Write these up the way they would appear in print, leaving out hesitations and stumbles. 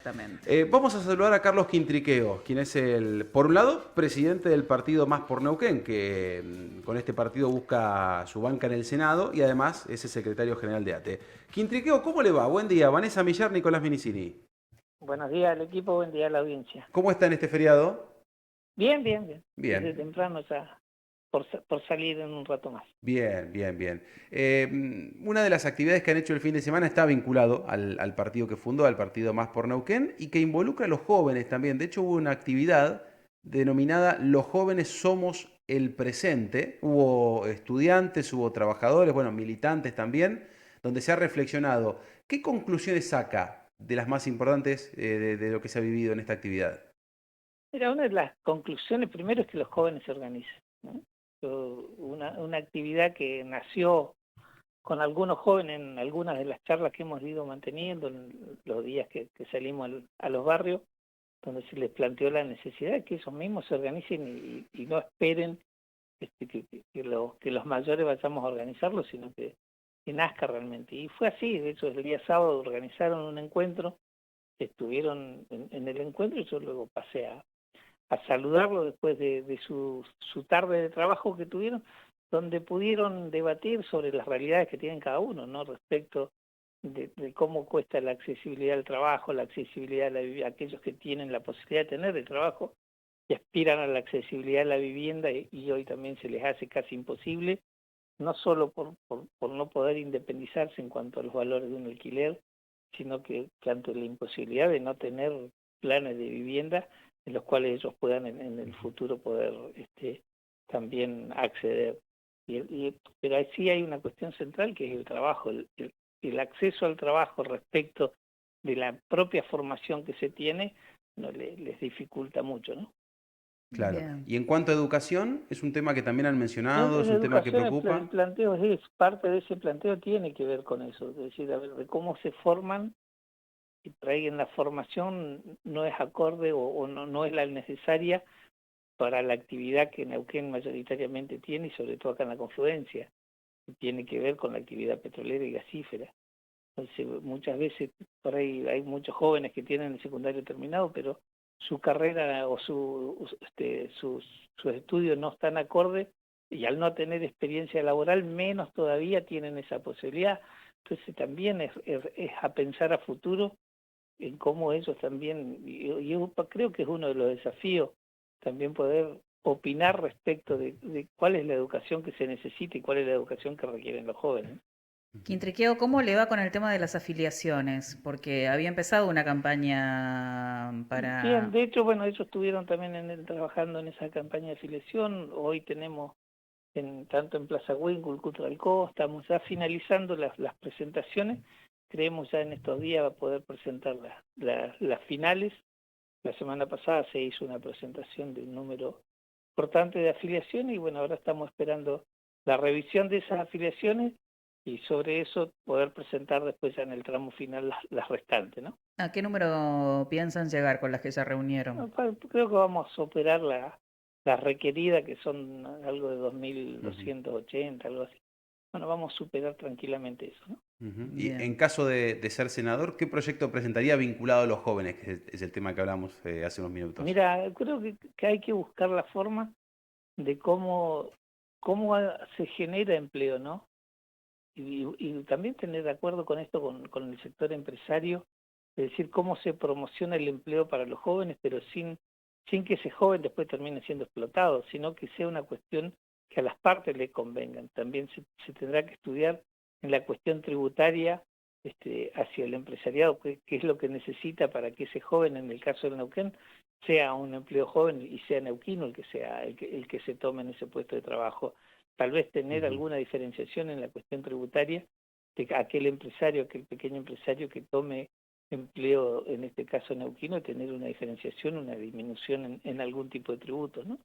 Exactamente. Vamos a saludar a Carlos Quintriqueo, quien es por un lado, presidente del partido Más por Neuquén, que con este partido busca su banca en el Senado y además es el secretario general de ATE. Quintriqueo, ¿cómo le va? Buen día. Vanessa Millar, Nicolás Minicini. Buenos días al equipo, buen día a la audiencia. ¿Cómo está en este feriado? Bien, bien, bien. Desde Bien. temprano ya por salir en un rato más. Bien, bien, bien. Una de las actividades que han hecho el fin de semana está vinculado al partido que fundó, al partido Más por Neuquén, y que involucra a los jóvenes también. De hecho, hubo una actividad denominada Los jóvenes somos el presente. Hubo estudiantes, hubo trabajadores, bueno, militantes también, donde se ha reflexionado. ¿Qué conclusiones saca de las más importantes de lo que se ha vivido en esta actividad? Mira, una de las conclusiones primero es que los jóvenes se organicen, ¿no? Una actividad que nació con algunos jóvenes en algunas de las charlas que hemos ido manteniendo en los días que salimos a los barrios, donde se les planteó la necesidad de que ellos mismos se organicen y no esperen que los mayores vayamos a organizarlo, sino que nazca realmente. Y fue así, de hecho el día sábado organizaron un encuentro, estuvieron en el encuentro y yo luego pasé a saludarlo después de su tarde de trabajo que tuvieron, donde pudieron debatir sobre las realidades que tienen cada uno, ¿no? Respecto de cómo cuesta la accesibilidad al trabajo, la accesibilidad a la vivienda, aquellos que tienen la posibilidad de tener el trabajo y aspiran a la accesibilidad a la vivienda y hoy también se les hace casi imposible, no solo por no poder independizarse en cuanto a los valores de un alquiler, sino que ante la imposibilidad de no tener planes de vivienda en los cuales ellos puedan en el futuro poder también acceder. Pero ahí sí hay una cuestión central que es el trabajo, el acceso al trabajo respecto de la propia formación que se tiene, no les dificulta mucho, ¿no? Claro. Bien. Y en cuanto a educación, es un tema que también han mencionado, es En un tema que educación el preocupa. planteo es parte de ese planteo tiene que ver con eso, es decir, a ver, de cómo se forman y por ahí en la formación no es acorde o no es la necesaria para la actividad que Neuquén mayoritariamente tiene y sobre todo acá en la confluencia, que tiene que ver con la actividad petrolera y gasífera. Entonces muchas veces por ahí hay muchos jóvenes que tienen el secundario terminado, pero su carrera o sus estudios no están acorde y al no tener experiencia laboral menos todavía tienen esa posibilidad. Entonces también es a pensar a futuro en cómo ellos también, y yo creo que es uno de los desafíos, también poder opinar respecto de cuál es la educación que se necesita y cuál es la educación que requieren los jóvenes. Quintriqueo, ¿cómo le va con el tema de las afiliaciones? Porque había empezado una campaña Bien, para... de hecho, bueno, ellos estuvieron también trabajando en esa campaña de afiliación. Hoy tenemos tanto en Plaza Huíncul, Cultural estamos ya finalizando las presentaciones. Creemos ya en estos días va a poder presentar las finales. La semana pasada se hizo una presentación de un número importante de afiliaciones y bueno, ahora estamos esperando la revisión de esas afiliaciones y sobre eso poder presentar después ya en el tramo final las restantes, ¿no? ¿A qué número piensan llegar con las que se reunieron? Creo que vamos a superar la requerida, que son algo de Ujú, 2.280, algo así. Bueno, vamos a superar tranquilamente eso, ¿no? ujú. Y en Bien. caso de ser senador, ¿qué proyecto presentaría vinculado a los jóvenes? Que es el tema que hablamos hace unos minutos. Mira, creo que hay que buscar la forma de cómo se genera empleo, ¿no? Y también tener de acuerdo con esto con el sector empresario, es decir, cómo se promociona el empleo para los jóvenes, pero sin que ese joven después termine siendo explotado, sino que sea una cuestión que a las partes le convengan. También se tendrá que estudiar en la cuestión tributaria hacia el empresariado, qué es lo que necesita para que ese joven, en el caso del Neuquén, sea un empleo joven y sea neuquino el que sea el que se tome en ese puesto de trabajo. Tal vez tener Ujú. alguna diferenciación en la cuestión tributaria de aquel empresario, aquel pequeño empresario que tome empleo, en este caso neuquino, tener una diferenciación, una disminución en algún tipo de tributo, ¿no?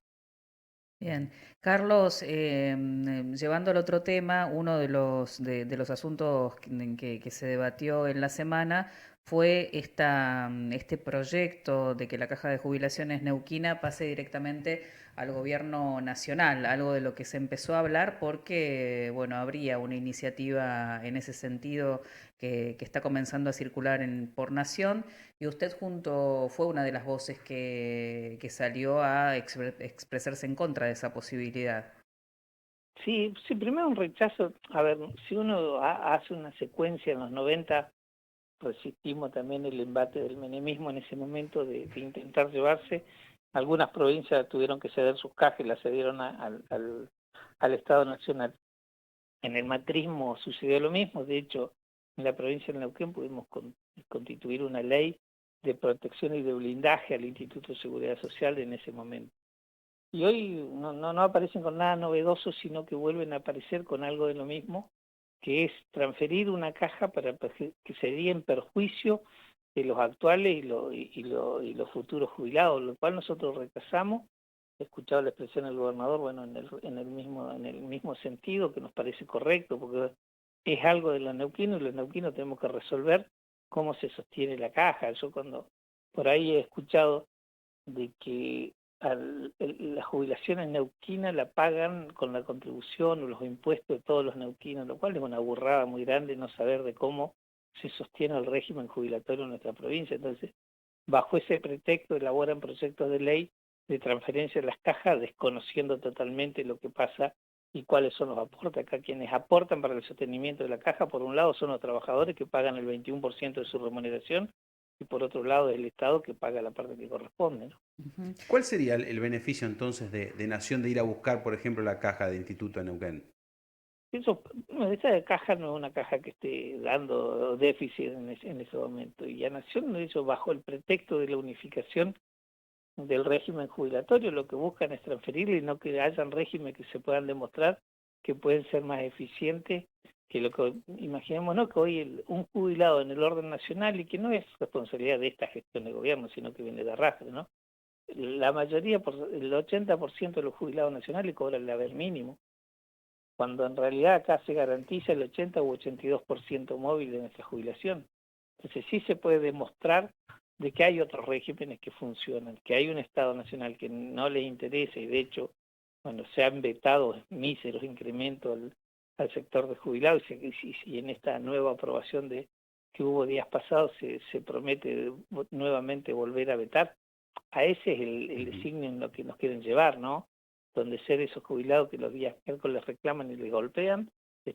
Bien. Carlos, llevando al otro tema, uno de los asuntos que se debatió en la semana fue este proyecto de que la Caja de Jubilaciones Neuquina pase directamente al gobierno nacional, algo de lo que se empezó a hablar porque, bueno, habría una iniciativa en ese sentido que está comenzando a circular por Nación, y usted fue una de las voces que salió a expresarse en contra de esa posibilidad. Sí, sí, primero un rechazo. A ver, si uno hace una secuencia en los 90, resistimos también el embate del menemismo en ese momento de intentar llevarse. Algunas provincias tuvieron que ceder sus cajas y las cedieron al Estado Nacional. En el macrismo sucedió lo mismo. De hecho, en la provincia de Neuquén pudimos constituir una ley de protección y de blindaje al Instituto de Seguridad Social en ese momento. Y hoy no aparecen con nada novedoso, sino que vuelven a aparecer con algo de lo mismo, que es transferir una caja que sería en perjuicio de los actuales y los futuros jubilados, lo cual nosotros rechazamos. He escuchado la expresión del gobernador, bueno, en el mismo sentido, que nos parece correcto, porque es algo de los neuquinos, y los neuquinos tenemos que resolver cómo se sostiene la caja. Yo cuando por ahí he escuchado de que la jubilación en neuquina la pagan con la contribución o los impuestos de todos los neuquinos, lo cual es una burrada muy grande no saber de cómo se sostiene el régimen jubilatorio en nuestra provincia. Entonces, bajo ese pretexto elaboran proyectos de ley de transferencia de las cajas, desconociendo totalmente lo que pasa y cuáles son los aportes. Acá quienes aportan para el sostenimiento de la caja, por un lado, son los trabajadores que pagan el 21% de su remuneración, y por otro lado es el Estado que paga la parte que corresponde, ¿no? Ujú. ¿Cuál sería el beneficio entonces de Nación de ir a buscar, por ejemplo, la caja de Instituto en Neuquén? Esa caja no es una caja que esté dando déficit en ese momento. Y a Nación lo hizo bajo el pretexto de la unificación del régimen jubilatorio. Lo que buscan es transferirle y no que hayan regímenes que se puedan demostrar que pueden ser más eficientes que lo que imaginemos, ¿no? Que hoy un jubilado en el orden nacional, y que no es responsabilidad de esta gestión de gobierno, sino que viene de arrastre, ¿no? La mayoría, el 80% de los jubilados nacionales cobran el haber mínimo, cuando en realidad acá se garantiza el 80 u 82% móvil de nuestra jubilación. Entonces sí se puede demostrar de que hay otros regímenes que funcionan, que hay un Estado Nacional que no les interesa, y de hecho, bueno, se han vetado míseros incrementos al sector de jubilados, y en esta nueva aprobación que hubo días pasados se promete nuevamente volver a vetar. A ese es el designio en lo que nos quieren llevar, ¿no? Donde ser esos jubilados que los días miércoles reclaman y les golpean.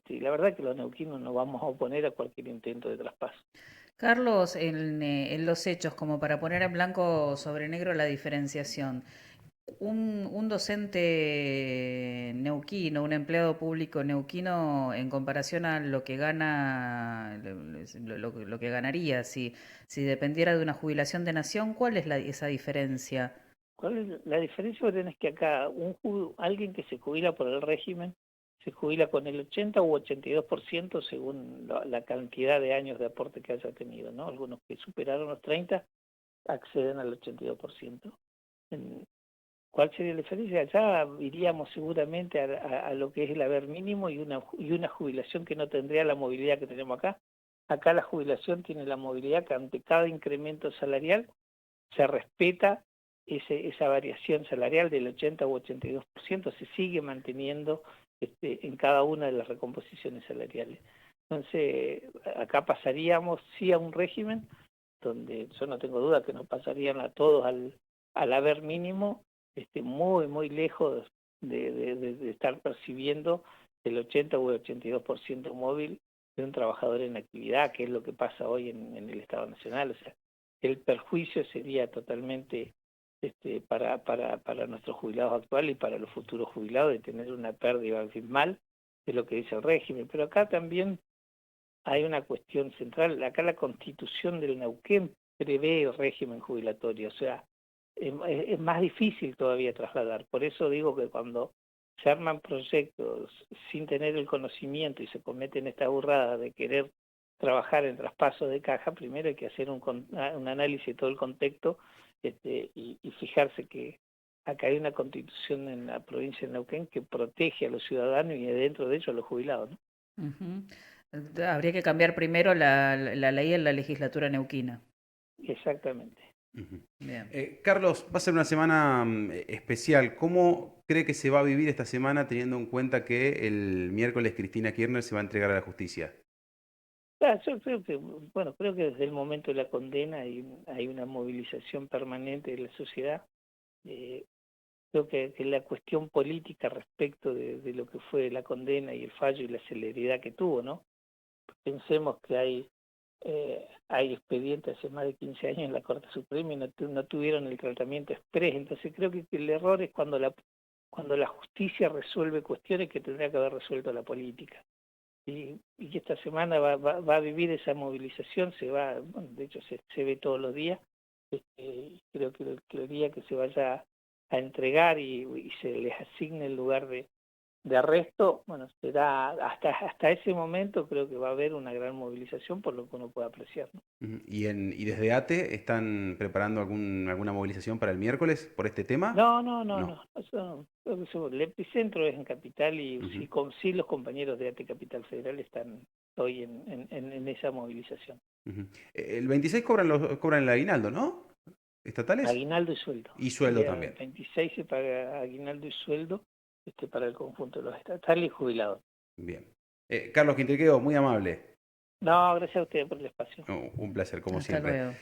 La verdad que los neuquinos nos vamos a oponer a cualquier intento de traspaso. Carlos, en los hechos, como para poner en blanco sobre negro la diferenciación, un docente neuquino, un empleado público neuquino, en comparación a lo que gana, lo que ganaría si dependiera de una jubilación de Nación, ¿cuál es esa diferencia? ¿Cuál es la diferencia que tenés? Que acá alguien que se jubila por el régimen se jubila con el 80 u 82% según la cantidad de años de aporte que haya tenido, ¿no? Algunos que superaron los 30 acceden al 82%. ¿Cuál sería la diferencia? Ya iríamos seguramente a lo que es el haber mínimo y una jubilación que no tendría la movilidad que tenemos acá. Acá la jubilación tiene la movilidad que ante cada incremento salarial se respeta esa variación salarial del 80 u 82%, se sigue manteniendo en cada una de las recomposiciones salariales. Entonces, acá pasaríamos sí a un régimen donde yo no tengo duda que nos pasarían a todos al haber mínimo, muy lejos de estar percibiendo el 80 u 82% móvil de un trabajador en actividad, que es lo que pasa hoy en el Estado Nacional. O sea, el perjuicio sería totalmente para nuestros jubilados actuales y para los futuros jubilados, de tener una pérdida abismal de lo que dice el régimen. Pero acá también hay una cuestión central. Acá la Constitución del Neuquén prevé el régimen jubilatorio, o sea, es más difícil todavía trasladar. Por eso digo que cuando se arman proyectos sin tener el conocimiento y se cometen esta burrada de querer trabajar en traspaso de caja, primero hay que hacer un análisis de todo el contexto, y fijarse que acá hay una constitución en la provincia de Neuquén que protege a los ciudadanos y dentro de ellos a los jubilados, ¿no? Ujú. Habría que cambiar primero la ley en la legislatura neuquina. Exactamente. Ujú. Bien. Carlos, va a ser una semana especial. ¿Cómo cree que se va a vivir esta semana teniendo en cuenta que el miércoles Cristina Kirchner se va a entregar a la justicia? Yo creo que, bueno, creo que desde el momento de la condena hay una movilización permanente de la sociedad. Eh, Creo que la cuestión política respecto de lo que fue la condena y el fallo y la celeridad que tuvo, ¿no? Pensemos que hay expedientes hace más de 15 años en la Corte Suprema y no tuvieron el tratamiento exprés. Entonces creo que el error es cuando la justicia resuelve cuestiones que tendría que haber resuelto la política. Y que esta semana va a vivir esa movilización, bueno, de hecho se ve todos los días. Creo que el día que se vaya a entregar y se les asigne el lugar de arresto, bueno, será hasta ese momento creo que va a haber una gran movilización por lo que uno puede apreciar, ¿no? Ujú. ¿Y desde ATE están preparando alguna movilización para el miércoles por este tema? No. No. El epicentro es en Capital y Ujú. sí los compañeros de ATE Capital Federal están hoy en esa movilización. Ujú. El 26 cobran el aguinaldo, ¿no? ¿Estatales? Aguinaldo y sueldo. Y El sueldo día también. 26 se paga aguinaldo y sueldo para el conjunto de los estatales y jubilados. Bien. Carlos Quintriqueo, muy amable. No, gracias a ustedes por el espacio. Un placer, como Hasta siempre. luego.